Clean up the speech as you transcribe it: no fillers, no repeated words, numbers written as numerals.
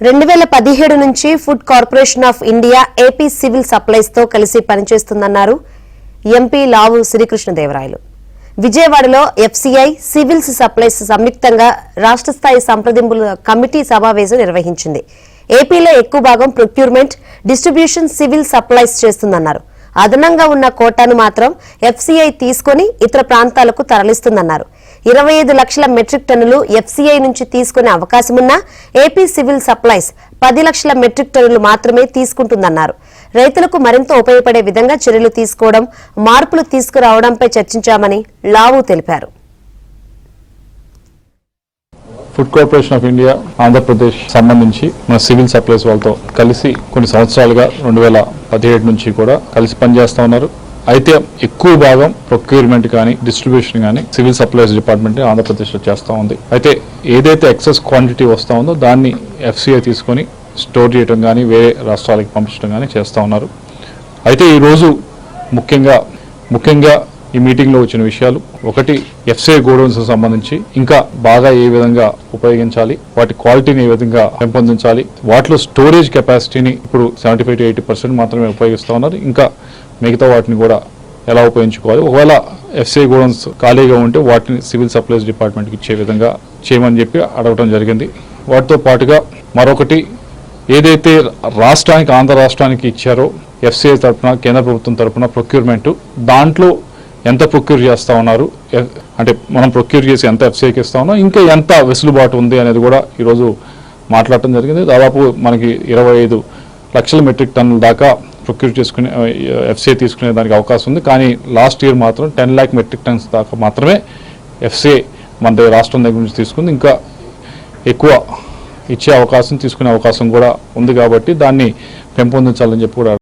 2017 నుంచి food corporation of India AP civil supplies తో కలిసి పనిచేస్తుందన్నారు ఎంపీ లావు శ్రీకృష్ణదేవరాయలు. విజయవాడలో ఎఫ్సీఐ సివిల్స్ సప్లైస్ సంయుక్తంగా రాష్ట్ర స్థాయి సంప్రదింపుల కమిటీ సమావేశం నిర్వహించింది. ఏపీలో ఎక్కువ భాగం ప్రొక్యూర్మెంట్, డిస్ట్రిబ్యూషన్ సివిల్ సప్లైస్ చేస్తుందన్నారు. అదనంగా ఉన్న కోటాను మాత్రం ఎఫ్సీఐ తీసుకుని ఇతర ప్రాంతాలకు తరలిస్తుందన్నారు. 25 లక్షల మెట్రిక్ టన్నులు ఎఫ్సీఐ నుంచి తీసుకునే అవకాశమున్నా ఏపీ సివిల్ సప్లైస్ 10 లక్షల మెట్రిక్ టన్నులు మాత్రమే తీసుకుంటుందన్నారు. రైతులకు మరింత ఉపయోగపడే విధంగా చర్యలు తీసుకోవడం, మార్పులు తీసుకురావడంపై చర్చించామని లావు తెలిపారు. Food corporation of India Andhra Pradesh సంబంధించి మన సివిల్ సప్లైస్ వాళ్ళతో కలిసి కొన్ని సంవత్సరాలుగా 2017 నుంచి కూడా కలిసి పనిచేస్తా ఉన్నారు. అయితే ఎక్కువ భాగం ప్రొక్యూర్మెంట్ కానీ డిస్ట్రిబ్యూషన్ కానీ సివిల్ సప్లైస్ డిపార్ట్మెంట్ ఆంధ్రప్రదేశ్లో చేస్తూ ఉంది. అయితే ఏదైతే ఎక్సెస్ క్వాంటిటీ వస్తూ ఉందో దాన్ని ఎఫ్సీఐ తీసుకొని స్టోర్ చేయడం కానీ వేరే రాష్ట్రాలకు పంపించడం కానీ చేస్తూ ఉన్నారు. అయితే ఈరోజు ముఖ్యంగా ఈ మీటింగ్లో వచ్చిన విషయాలు, ఒకటి ఎఫ్సీఐ గోడౌన్స్ సంబంధించి ఇంకా బాగా ఏ విధంగా ఉపయోగించాలి, వాటి క్వాలిటీని ఏ విధంగా పెంపొందించాలి, వాటిలో స్టోరేజ్ కెపాసిటీని ఇప్పుడు 75 to 80% మాత్రమే ఉపయోగిస్తూ ఉన్నారు. ఇంకా మిగతా వాటిని కూడా ఎలా ఉపయోగించుకోవాలి, ఒకవేళ ఎఫ్సీఐ గోడౌన్స్ ఖాళీగా ఉంటే వాటిని సివిల్ సప్లైస్ డిపార్ట్మెంట్కి ఇచ్చే విధంగా చేయమని చెప్పి అడగడం జరిగింది. వాటితో పాటుగా మరొకటి, ఏదైతే ఆంధ్ర రాష్ట్రానికి ఇచ్చారో ఎఫ్సీఐ తరఫున, కేంద్ర ప్రభుత్వం తరఫున ప్రొక్యూర్మెంట్, దాంట్లో ఎంత ప్రొక్యూర్ చేస్తూ ఉన్నారు, అంటే మనం ప్రొక్యూర్ చేసి ఎంత ఎఫ్సీఐకి ఇస్తా ఉన్నాం, ఇంకా ఎంత వెసులుబాటు ఉంది అనేది కూడా ఈరోజు మాట్లాడటం జరిగింది. దాదాపు మనకి 25 లక్షల మెట్రిక్ టన్నుల దాకా ప్రొక్యూర్ చేసుకునే ఎఫ్సీఐ తీసుకునే దానికి అవకాశం ఉంది. కానీ లాస్ట్ ఇయర్ మాత్రం 10 lakh మెట్రిక్ టన్స్ దాకా మాత్రమే ఎఫ్సీఐ మన రాష్ట్రం దగ్గర నుంచి తీసుకుంది. ఇంకా ఎక్కువ ఇచ్చే అవకాశం, తీసుకునే అవకాశం కూడా ఉంది. కాబట్టి దాన్ని పెంపొందించాలని చెప్పి కూడా